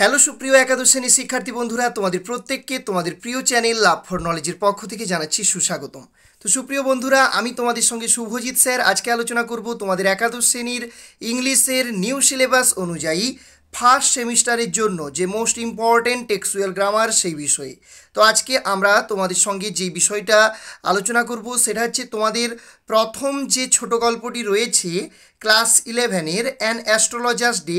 Hello সুপ্রিয় একাদশ শ্রেণীর শিক্ষার্থী বন্ধুরা, তোমাদের প্রত্যেককে তোমাদের প্রিয় চ্যানেল লাভ ফর নলেজের পক্ষ থেকে জানাচ্ছি সুস্বাগতম। তো সুপ্রিয় বন্ধুরা, আমি তোমাদের সঙ্গে শুভজিৎ স্যার আজকে আলোচনা করব তোমাদের একাদশ শ্রেণীর ইংলিশের নিউ সিলেবাস অনুযায়ী ফার্স্ট সেমিস্টারের জন্য যে মোস্ট ইম্পর্টেন্ট টেক্সচুয়াল গ্রামার সেই বিষয়ে। তো আজকে আমরা তোমাদের সঙ্গে যে বিষয়টা আলোচনা করব সেটা হচ্ছে তোমাদের প্রথম যে ছোট গল্পটি রয়েছে ক্লাস 11-এর অ্যান অ্যাস্ট্রোলজার্স ডে,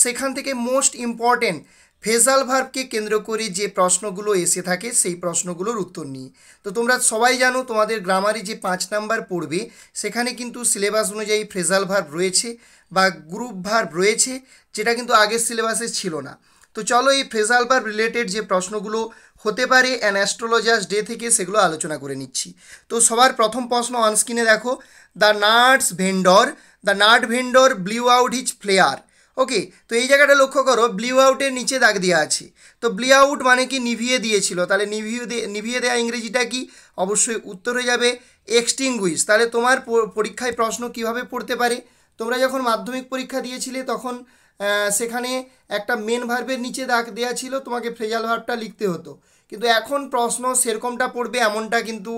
সেখান থেকে মোস্ট ইম্পর্টেন্ট ফ্রেজাল ভার্বকে কেন্দ্র করে যে প্রশ্নগুলো এসে থাকে সেই প্রশ্নগুলোর উত্তর নিয়ে। তো তোমরা সবাই জানো তোমাদের গ্রামারে যে 5 নাম্বার পড়বে সেখানে কিন্তু সিলেবাস অনুযায়ী ফ্রেজাল ভার্ব রয়েছে বা গ্রুপ ভার্ব রয়েছে, যেটা কিন্তু আগের সিলেবাসে ছিল না। তো চলো এই ফ্রেজাল ভার্ব রিলেটেড যে প্রশ্নগুলো হতে পারে অ্যান অ্যাস্ট্রোলজার্স ডে থেকে সেগুলো আলোচনা করে নিচ্ছি। তো সবার প্রথম প্রশ্ন অনস্ক্রিনে দেখো, the nut vendor blew out his flare. Okay, তো এই জায়গাটা লক্ষ্য করো, ব্লিউ আউটের নিচে দাগ দেওয়া আছে। তো ব্লিউ আউট মানে কি নিভিয়ে দিয়েছিল, তাহলে নিভিয়ে দেওয়া ইংরেজিটা কি? অবশ্যই উত্তর হয়ে যাবে এক্সটিংগুইশ। তাহলে তোমার পরীক্ষায় প্রশ্ন কিভাবে পড়তে পারে, তোমরা যখন মাধ্যমিক পরীক্ষা দিয়েছিলে তখন সেখানে একটা মেন ভার্বের নিচে দাগ দেওয়া ছিল, তোমাকে ফ্রেজাল ভার্বটা লিখতে হতো। কিন্তু এখন প্রশ্ন সেরকমটা পড়বে এমনটা কিন্তু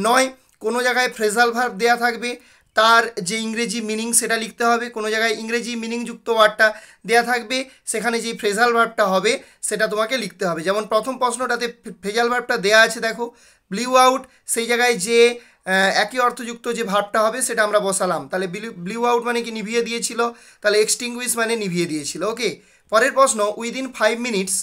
নয়। কোনো জায়গায় ফ্রেজাল ভার্ব দেওয়া থাকবে, তার যে ইংরেজি মিনিং সেটা লিখতে হবে। কোনো জায়গায় ইংরেজি মিনিংযুক্ত ওয়ার্ডটা দেওয়া থাকবে, সেখানে যে ফ্রেজাল ভার্বটা হবে সেটা তোমাকে লিখতে হবে। যেমন প্রথম প্রশ্নটাতে ফ্রেজাল ভার্বটা দেওয়া আছে দেখো, ব্লিউ আউট, সেই জায়গায় যে একই অর্থযুক্ত যে ভার্বটা হবে সেটা আমরা বসালাম। তাহলে ব্লিউ আউট মানে কি নিভিয়ে দিয়েছিল, তাহলে এক্সটিংগুইশ মানে নিভিয়ে দিয়েছিল। ওকে, পরের প্রশ্ন, within 5 minutes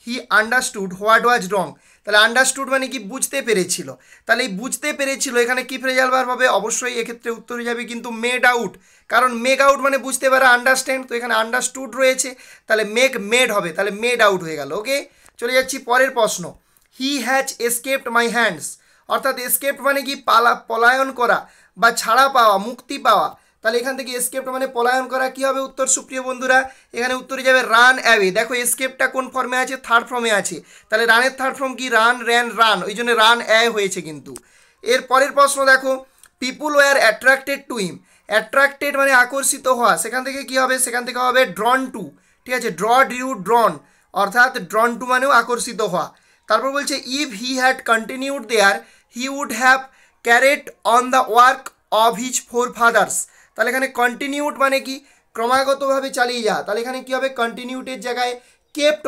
he understood what was wrong. তাহলে আন্ডারস্টুড মানে কি বুঝতে পেরেছিল, তাহলে এই বুঝতে পেরেছিল এখানে কি ফ্রেজাল ভার্ব হবে? অবশ্যই এক্ষেত্রে উত্তর হয়ে যাবে কিন্তু মেড আউট, কারণ মেক আউট মানে বুঝতে পারা, আন্ডারস্ট্যান্ড, তো এখানে আন্ডারস্টুড রয়েছে, তাহলে মেড হবে, তাহলে মেড আউট হয়ে গেল। ওকে, চলে যাচ্ছি পরের প্রশ্ন, he has escaped my hands. অর্থাৎ এসকেপড মানে কি পলায়ন করা বা ছাড়া পাওয়া, মুক্তি পাওয়া। তাহলে এখান থেকে এসকেপড মানে পলায়ন করা, কি হবে উত্তর সুপ্রিয় বন্ধুরা? এখানে উত্তরে যাবে রান অ্যাওয়ে। দেখো এসকেপটা কোন ফর্মে আছে? থার্ড ফর্মে আছে, তাহলে রানের থার্ড ফর্ম কি? রান, রান, ওই জন্য রান অ্যাওয়ে হয়েছে কিন্তু। এর পরের প্রশ্ন দেখো, people were attracted to him. Attracted মানে আকর্ষিত হওয়া, সেখান থেকে কি হবে? সেখান থেকে হবে ড্রন টু। ঠিক আছে, ড্রন, অর্থাৎ ড্রন টু মানেও আকর্ষিত হওয়া। তারপর বলছে if he had continued there he would have carried on the work of his forefathers. তাহলে এখানে কন্টিনিউড মানে কি? ক্রমাগতভাবে চালিয়ে যা। তাহলে এখানে কি হবে? কন্টিনিউটের জায়গায় কেপ্ট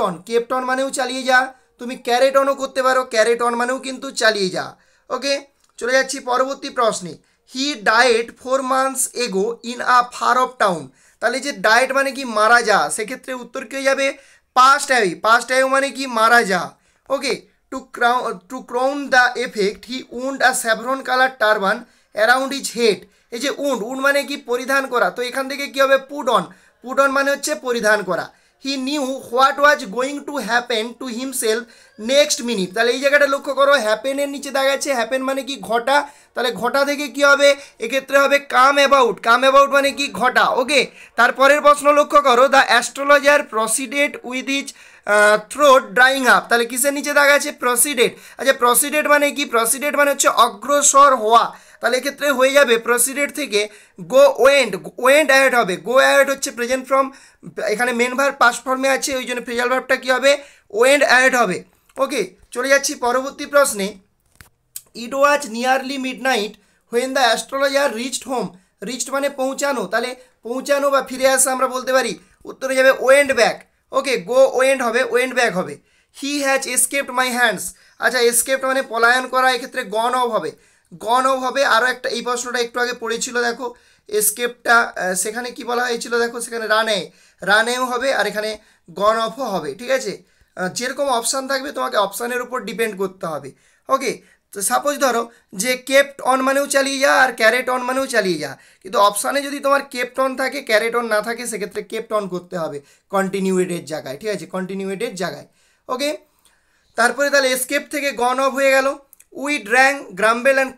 অন মানেও চালিয়ে যা। তুমি ক্যারেট অনও করতে পারো, ক্যারেট অন মানেও কিন্তু চালিয়ে যা। ওকে, চলে যাচ্ছি পরবর্তী প্রশ্নে, হি ডায়েট 4 months এগো in a far off town. তাহলে যে ডায়েট মানে কি? মারা যা, সেক্ষেত্রে উত্তর কি হয়ে যাবে? পাস্ট অ্যাওয়ে মানে কি? মারা যা। Okay, to crown the effect he wound a saffron colour turban around his head. এই যে উন্ড মানে কি? পরিধান করা, তো এখান থেকে কি হবে? পুট অন মানে হচ্ছে পরিধান করা। He knew what was going to happen to himself next minute. তাহলে এই জায়গাটা লক্ষ্য করো, হ্যাপেনের নিচে দেখা যাচ্ছে, হ্যাপেন মানে কি? ঘটা, তাহলে ঘটা থেকে কি হবে? এক্ষেত্রে হবে কাম অ্যাবাউট মানে কি? ঘটা। ওকে, তারপরের প্রশ্ন লক্ষ্য করো, the astrologer proceeded with is throat drawing up. তাহলে কিসের নিচে দেখা আছে? প্রসিডেড। আচ্ছা, প্রসিডেড মানে কি? প্রসিডেড মানে হচ্ছে অগ্রসর হওয়া, তাহলে এক্ষেত্রে হয়ে যাবে প্রসিডেড থেকে ওয়েন্ট অ্যাড হবে। গো অ্যাড হচ্ছে প্রেজেন্ট ফর্ম, এখানে মেন ভার্ব পাস্ট ফর্মে আছে, ওই জন্য ফ্রেজাল ভার্বটা কী হবে? ওয়েন্ট অ্যাড হবে। ওকে, চলে যাচ্ছি পরবর্তী প্রশ্নে, it was nearly midnight when the astrologer reached home. Reached মানে পৌঁছানো, তাহলে পৌঁছানো বা ফিরে আসা আমরা বলতে পারি। উত্তরে যাবে ওয়েন্ট ব্যাক। ওকে, গো ওয়েন্ট হবে, ওয়েন্ট ব্যাক হবে। He has escaped my hands. আচ্ছা, এসকেপড মানে পলায়ন করা, এক্ষেত্রে গন অফ হবে। আরও একটা, এই প্রশ্নটা একটু আগে পড়েছিল দেখো, এসকেপটা সেখানে কি বলা হয়েছিল দেখো, সেখানে রানেও হবে, আর এখানে গন অফও হবে। ঠিক আছে, যেরকম অপশান থাকবে তোমাকে অপশানের উপর ডিপেন্ড করতে হবে। ওকে, তো সাপোজ ধরো যে কেপ্ট অন মানেও চালিয়ে যা আর ক্যারেট অন মানেও চালিয়ে যা, কিন্তু অপশানে যদি তোমার কেপ্ট অন থাকে, ক্যারেট অন না থাকে, সেক্ষেত্রে কেপ্ট অন করতে হবে কন্টিনিউয়েটের জায়গায়। ঠিক আছে, কন্টিনিউয়েটের জায়গায়। ওকে, তারপরে তাহলে এসকেপ থেকে গন অফ হয়ে গেল। We drank gambled and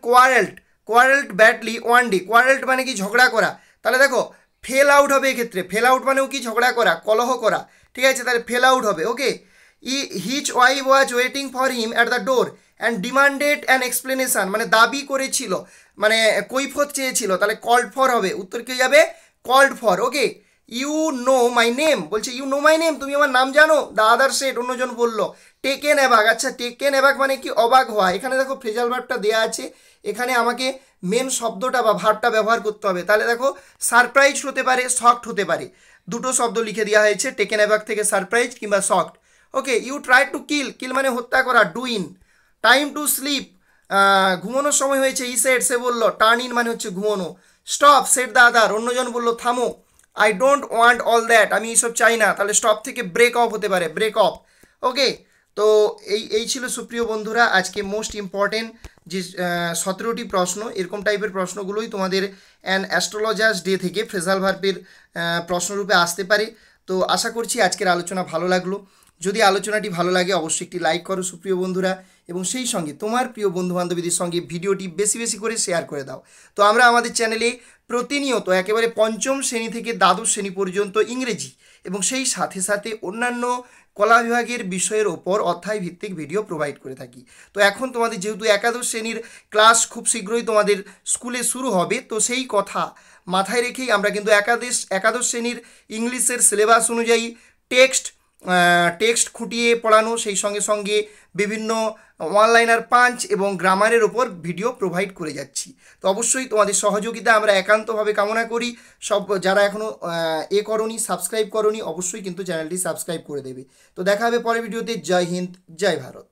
quarrelled badly one day. Quarrelled মানে কি? ঝগড়া করা। তাহলে দেখো ফেল আউট হবে এক্ষেত্রে, ফেল আউট মানেও কি? ঝগড়া করা, কলহ করা। ঠিক আছে, তাহলে ফেল আউট হবে। Okay, his wife was waiting for him at the door and demanded an explanation, মানে দাবি করেছিল, মানে কৈফত চেয়েছিল, তাহলে কল্ড ফর হবে। উত্তর কি যাবে? Called for. Okay, you know my name, বলছে ইউ নো মাই নেম, তুমি আমার নাম জানো। দ্য আদার সেড, অন্যজন বলল। টেকেন অ্যাবাক, আচ্ছা টেকেন অ্যাবাক মানে কি? অবাক হওয়া। এখানে দেখো ফ্রেজাল ভার্বটা দেওয়া আছে, এখানে আমাকে মেন শব্দটা বা ভার্বটা ব্যবহার করতে হবে। তাহলে দেখো সারপ্রাইজ হতে পারে, শকড হতে পারে, দুটো শব্দ লিখে দেওয়া হয়েছে টেকেন অ্যাবাক থেকে, সারপ্রাইজ কিংবা shocked. Okay, you try to kill, kill মানে হত্যা করা, do in. Time to sleep, ঘুমানোর সময় হয়েছে, ই সেড, সে বললো। টার্ন ইন মানে হচ্ছে ঘুমানো। স্টপ, সেড দ্য আদার, অন্যজন বললো থামো। I don't want all that, আমি এইসব চাই না। তাহলে স্টপ থেকে ব্রেক অফ হতে পারে, ব্রেক অফ। ওকে, তো এই ছিল সুপ্রিয় বন্ধুরা আজকে মোস্ট ইম্পর্টেন্ট যে 17টি প্রশ্ন। এরকম টাইপের প্রশ্নগুলোই তোমাদের অ্যান অ্যাস্ট্রোলজার্স ডে থেকে ফ্রেজাল ভার্বের প্রশ্নরূপে আসতে পারে। তো আশা করছি আজকের আলোচনা ভালো লাগলো। যদি আলোচনাটি ভালো লাগে অবশ্যই একটি লাইক করো সুপ্রিয় বন্ধুরা, এবং সেই সঙ্গে তোমার প্রিয় বন্ধুবান্ধবীদের সঙ্গে ভিডিওটি বেশি বেশি করে শেয়ার করে দাও। তো আমরা আমাদের চ্যানেলে প্রতিনিয়ত একেবারে পঞ্চম শ্রেণী থেকে দ্বাদশ শ্রেণী পর্যন্ত ইংরেজি এবং সেই সাথে সাথে অন্যান্য কলা বিভাগের বিষয়ের ওপর অধ্যায় ভিত্তিক ভিডিও প্রোভাইড করে থাকি। তো এখন তোমাদের যেহেতু একাদশ শ্রেণীর ক্লাস খুব শীঘ্রই তোমাদের স্কুলে শুরু হবে, তো সেই কথা মাথায় রেখেই আমরা কিন্তু একাদশ শ্রেণীর ইংলিশের সিলেবাস অনুযায়ী টেক্সট খুঁটিয়ে পড়ানো, সেই সঙ্গে সঙ্গে বিভিন্ন ওয়ানলাইনার পাঞ্চ এবং গ্রামারের ওপর ভিডিও প্রোভাইড করে যাচ্ছি। তো অবশ্যই তোমাদের সহযোগিতা আমরা একান্তভাবে কামনা করি। সব যারা এখনও করনি, সাবস্ক্রাইব করনি, অবশ্যই কিন্তু চ্যানেলটি সাবস্ক্রাইব করে দেবে। তো দেখা হবে পরের ভিডিওতে। জয় হিন্দ, জয় ভারত।